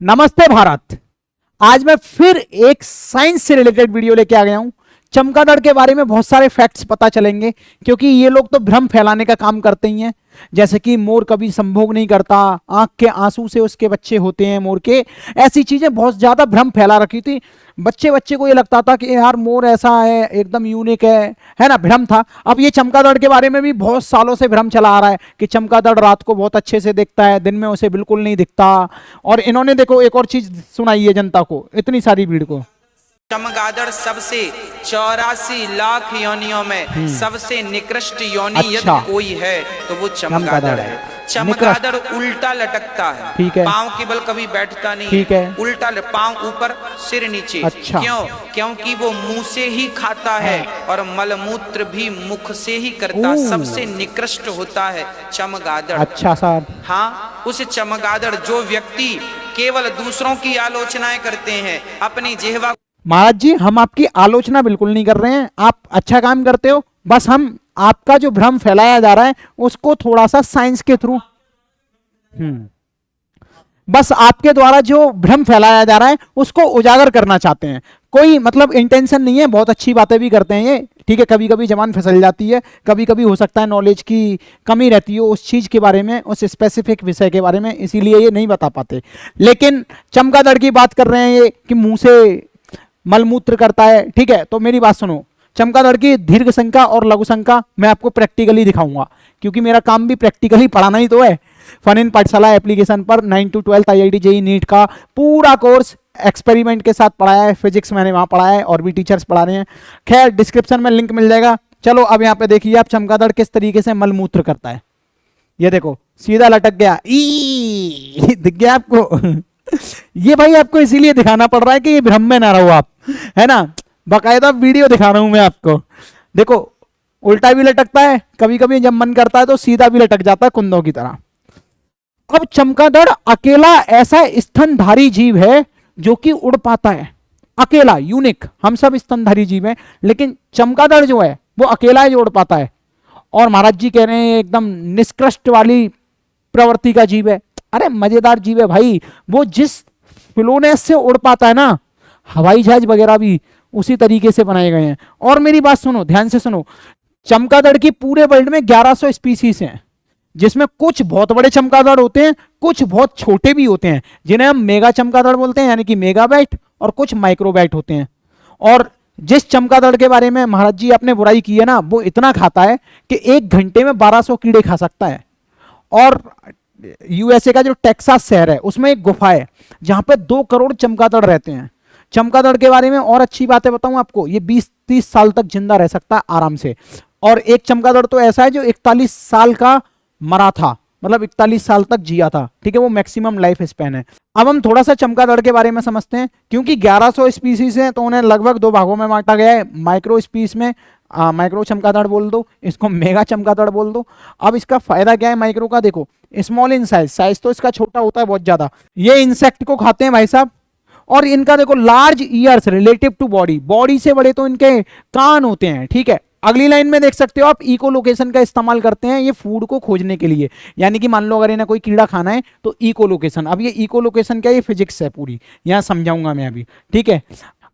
नमस्ते भारत। आज मैं फिर एक साइंस से रिलेटेड वीडियो लेके आ गया हूं। चमगादड़ के बारे में बहुत सारे फैक्ट्स पता चलेंगे, क्योंकि ये लोग तो भ्रम फैलाने का काम करते ही हैं। जैसे कि मोर कभी संभोग नहीं करता, आंख के आंसू से उसके बच्चे होते हैं मोर के। ऐसी चीजें बहुत ज्यादा भ्रम फैला रखी थी। बच्चे बच्चे को ये लगता था कि यार मोर ऐसा है, एकदम यूनिक है ना, भ्रम था। अब ये चमगादड़ के बारे में भी बहुत सालों से भ्रम चला आ रहा है कि चमगादड़ रात को बहुत अच्छे से दिखता है, दिन में उसे बिल्कुल नहीं दिखता। और इन्होंने देखो एक और चीज सुनाई है जनता को, इतनी सारी भीड़ को। चमगादड़ सबसे 84 लाख योनियों में सबसे निकृष्ट योनि अच्छा। यदि कोई है तो वो चमगादड़ है। चमगादड़ उल्टा लटकता है, ठीक है। पांव के बल कभी बैठता नहीं, ठीक है। उल्टा पांव ऊपर सिर नीचे। अच्छा। क्यों? क्योंकि वो मुंह से ही खाता है और मलमूत्र भी मुख से ही करता। सबसे निकृष्ट होता है चमगादड़। अच्छा साहब। हाँ, उस चमगादड़ जो व्यक्ति केवल दूसरों की आलोचनाएं करते हैं, अपनी जिह्वा। महाराज जी, हम आपकी आलोचना बिल्कुल नहीं कर रहे हैं, आप अच्छा काम करते हो। बस हम आपका जो भ्रम फैलाया जा रहा है उसको थोड़ा सा साइंस के थ्रू, बस आपके द्वारा जो भ्रम फैलाया जा रहा है उसको उजागर करना चाहते हैं। कोई मतलब इंटेंशन नहीं है, बहुत अच्छी बातें भी करते हैं ये, ठीक है। कभी कभी जबान फिसल जाती है, कभी कभी हो सकता है नॉलेज की कमी रहती हो उस चीज के बारे में, उस स्पेसिफिक विषय के बारे में, इसीलिए ये नहीं बता पाते। लेकिन चमगादड़ की बात कर रहे हैं ये कि मुंह से मलमूत्र करता है, ठीक है। तो मेरी बात सुनो, चमगादड़ की दीर्घ संख्या और लघु संख्या मैं आपको प्रैक्टिकली दिखाऊंगा, क्योंकि मेरा काम भी प्रैक्टिकली पढ़ाना ही तो है। फन इन पाठशाला एप्लीकेशन पर 9 to 12 IIT JEE नीट का पूरा कोर्स एक्सपेरिमेंट के साथ पढ़ाया है। फिजिक्स मैंने वहां पढ़ाया है और भी टीचर्स पढ़ा रहे हैं। खैर, डिस्क्रिप्शन में लिंक मिल जाएगा। चलो अब यहाँ पे देखिए आप चमगादड़ किस तरीके से मलमूत्र करता है। ये देखो, सीधा लटक गया, ई दिख गया आपको। ये भाई आपको इसीलिए दिखाना पड़ रहा है कि ये भ्रम में ना रहो आप, है ना। बाकायदा वीडियो दिखा रहा हूं मैं आपको। देखो, उल्टा भी लटकता है, कभी कभी जब मन करता है तो सीधा भी लटक जाता है कुंदों की तरह। अब चमगादड़ अकेला ऐसा स्तनधारी जीव है जो कि उड़ पाता है, अकेला, यूनिक। हम सब स्तनधारी जीव हैं, लेकिन चमगादड़ जो है वो अकेला है जो उड़ पाता है। और महाराज जी कह रहे हैं एकदम निष्कृष्ट वाली प्रवृत्ति का जीव है। अरे मजेदार जीव है भाई, वो जिस फ्लोनेस से उड़ पाता है ना, हवाई जहाज वगैरह भी उसी तरीके से बनाए गए हैं। और मेरी बात सुनो, ध्यान से सुनो, चमगादड़ की पूरे वर्ल्ड में 1100 स्पीसीज हैं, जिसमें कुछ बहुत बड़े चमगादड़ होते हैं, कुछ बहुत छोटे भी होते हैं जिन्हें हम मेगा चमगादड़ बोलते हैं, यानी कि मेगाबाइट, और कुछ माइक्रोबाइट होते हैं। और जिस चमगादड़ के बारे में महाराज जी आपने बुराई की है ना, वो इतना खाता है कि 1 घंटे में 1200 कीड़े खा सकता है। और यूएसए का जो टेक्सास शहर है उसमें एक गुफा है जहां पे 2 करोड़ चमगादड़ रहते हैं। चमगादड़ के बारे में और अच्छी बातें बताऊं आपको, ये 20-30 साल तक जिंदा रह सकता है आराम से। और एक चमगादड़ तो ऐसा है जो 41 साल का मरा था, मतलब 41 साल तक जिया था, ठीक है। वो मैक्सिमम लाइफ स्पैन है। अब हम थोड़ा सा चमगादड़ के बारे में समझते हैं। क्योंकि 1100 स्पीसीज हैं तो उन्हें लगभग 2 भागों में बांटा गया है। माइक्रो स्पीस में माइक्रो चमगादड़ बोल दो, इसको मेगा चमगादड़ बोल दो। अब इसका फायदा क्या है माइक्रो का? देखो, स्मॉल इन साइज, साइज तो इसका छोटा होता है बहुत ज्यादा। ये इंसेक्ट को खाते हैं भाई साहब। और इनका देखो large ears relative to body, body से बड़े तो इनके कान होते हैं, ठीक है। अगली लाइन में देख सकते हो आप, इको लोकेशन का इस्तेमाल करते हैं ये फूड को खोजने के लिए। यानी कि मान लो अगर इन्हें कोई कीड़ा खाना है तो इको लोकेशन। अब ये इको लोकेशन क्या है? ये फिजिक्स है पूरी, यहां समझाऊंगा मैं अभी, ठीक है।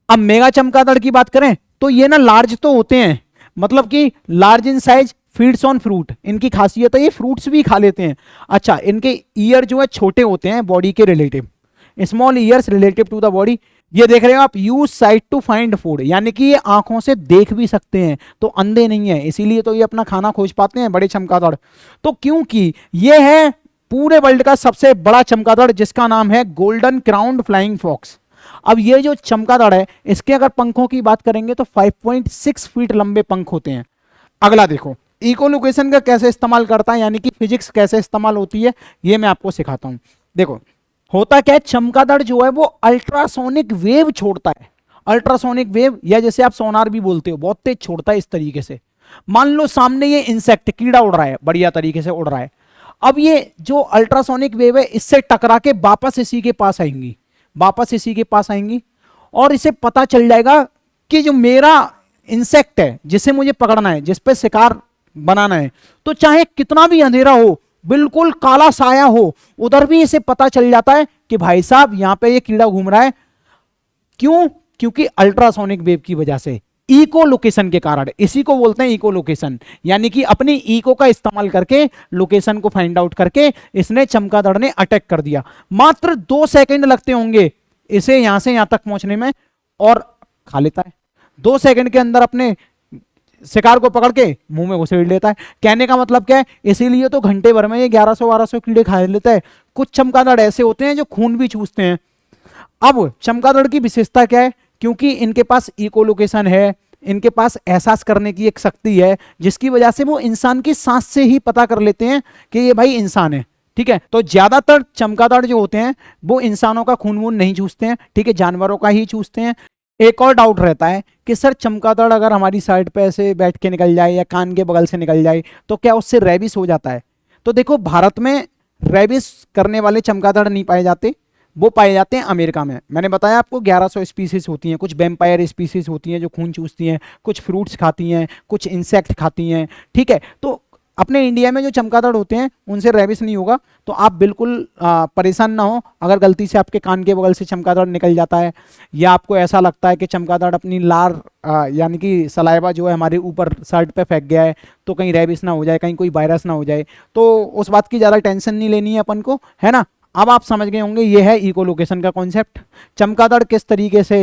अब मेगा चमगादड़ की बात करें तो ये ना लार्ज तो होते हैं, मतलब कि large in size, feeds on fruit, इनकी खासियत है ये फ्रूट्स भी खा लेते हैं। अच्छा, इनके ईयर जो है छोटे होते हैं बॉडी के relative, small ears relative to the body. ये देख रहे हो आप, use sight to find food, यानी कि ये आंखों से देख भी सकते हैं, तो अंधे नहीं है, इसीलिए तो ये अपना खाना खोज पाते हैं बड़े चमगादड़। तो क्योंकि ये है पूरे वर्ल्ड का सबसे बड़ा चमगादड़, जिसका नाम है गोल्डन क्राउन्ड फ्लाइंग फॉक्स। अब ये जो चमगादड़ है, इसके अगर पंखों की बात करेंगे तो 5.6 फीट लंबे पंख होते हैं। अगला देखो, इकोलोकेशन का कैसे इस्तेमाल करता है, यानी कि फिजिक्स कैसे इस्तेमाल होती है, ये मैं आपको सिखाता हूं। देखो, होता क्या है, चमगादड़ जो है वो अल्ट्रासोनिक वेव छोड़ता है। अल्ट्रासोनिक वेव, या जैसे आप सोनार भी बोलते हो, बहुत तेज छोड़ता है। इस तरीके से मान लो सामने ये इंसेक्ट कीड़ा उड़ रहा है, बढ़िया तरीके से उड़ रहा है। अब ये जो अल्ट्रासोनिक वेव है इससे टकरा के वापस इसी के पास आएंगी, वापस इसी के पास आएंगी, और इसे पता चल जाएगा कि जो मेरा इंसेक्ट है जिसे मुझे पकड़ना है, जिस पे शिकार बनाना है, तो चाहे कितना भी अंधेरा हो, बिल्कुल काला साया हो, उधर भी इसे पता चल जाता है कि भाई साहब यहाँ पे ये कीड़ा घूम रहा है। क्यों? क्योंकि अल्ट्रासोनिक वेव की वजह से, इको लोकेशन के कारण। इसी को बोलते हैं इको लोकेशन, यानी कि अपनी इको का इस्तेमाल करके लोकेशन को फाइंड आउट करके इसने चमगादड़ ने अटैक कर दिया। मात्र 2 सेकंड लगते होंगे इसे यहां से यहां तक पहुंचने में, और खा लेता है 2 सेकंड के अंदर। अपने शिकार को पकड़ के मुंह में घुसेड़ लेता है। कहने का मतलब क्या है, इसीलिए तो घंटे भर में ये 1100-1200 कीड़े खा लेता है। कुछ चमगादड़ ऐसे होते हैं जो खून भी चूसते हैं। अब चमगादड़ की विशेषता क्या है? क्योंकि इनके पास इकोलोकेशन है, इनके पास एहसास करने की एक शक्ति है, जिसकी वजह से वो इंसान की सांस से ही पता कर लेते हैं कि ये भाई इंसान है। ठीक है, तो ज्यादातर चमगादड़ जो होते हैं वो इंसानों का खून वून नहीं चूसते हैं, ठीक है, जानवरों का ही चूसते हैं। एक और डाउट रहता है कि सर चमगादड़ अगर हमारी साइड पे ऐसे बैठ के निकल जाए या कान के बगल से निकल जाए तो क्या उससे रेबिस हो जाता है? तो देखो, भारत में रेबिस करने वाले चमगादड़ नहीं पाए जाते, वो पाए जाते हैं अमेरिका में। मैंने बताया आपको 1100 स्पीसीज होती हैं। कुछ वैम्पायर स्पीसीज होती हैं जो खून चूसती हैं, कुछ फ्रूट्स खाती हैं, कुछ इंसेक्ट खाती हैं। ठीक है, तो अपने इंडिया में जो चमगादड़ होते हैं उनसे रेबिस नहीं होगा, तो आप बिल्कुल परेशान ना हो अगर गलती से आपके कान के बगल से चमगादड़ निकल जाता है, या आपको ऐसा लगता है कि चमगादड़ अपनी लार यानी कि सलाइवा जो है हमारे ऊपर शर्ट पे फेंक गया है, तो कहीं रेबिस ना हो जाए, कहीं कोई वायरस ना हो जाए, तो उस बात की ज़्यादा टेंशन नहीं लेनी है अपन को, है ना। अब आप समझ गए होंगे ये है इको लोकेशन का कॉन्सेप्ट। चमगादड़ किस तरीके से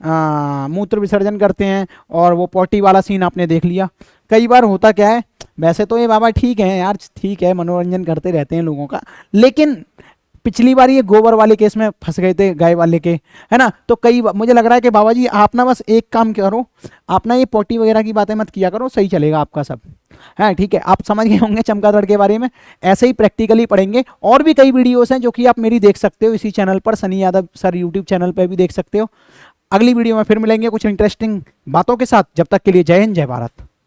मूत्र विसर्जन करते हैं, और वो पॉटी वाला सीन आपने देख लिया। कई बार होता क्या है, वैसे तो ये बाबा ठीक है यार, ठीक है, मनोरंजन करते रहते हैं लोगों का, लेकिन पिछली बार ये गोबर वाले केस में फंस गए थे, गाय वाले के, है ना। तो मुझे लग रहा है कि बाबा जी आप ना बस एक काम करो, आप ना ये पॉटी वगैरह की बातें मत किया करो, सही चलेगा आपका सब, है ठीक है। आप समझ गए होंगे चमगादड़ के बारे में, ऐसे ही प्रैक्टिकली पढ़ेंगे। और भी कई वीडियोस हैं जो कि आप मेरी देख सकते हो इसी चैनल पर, Sunny Yadav sir YouTube channel पर भी देख सकते हो। अगली वीडियो में फिर मिलेंगे कुछ इंटरेस्टिंग बातों के साथ। जब तक के लिए जय हिंद, जय भारत।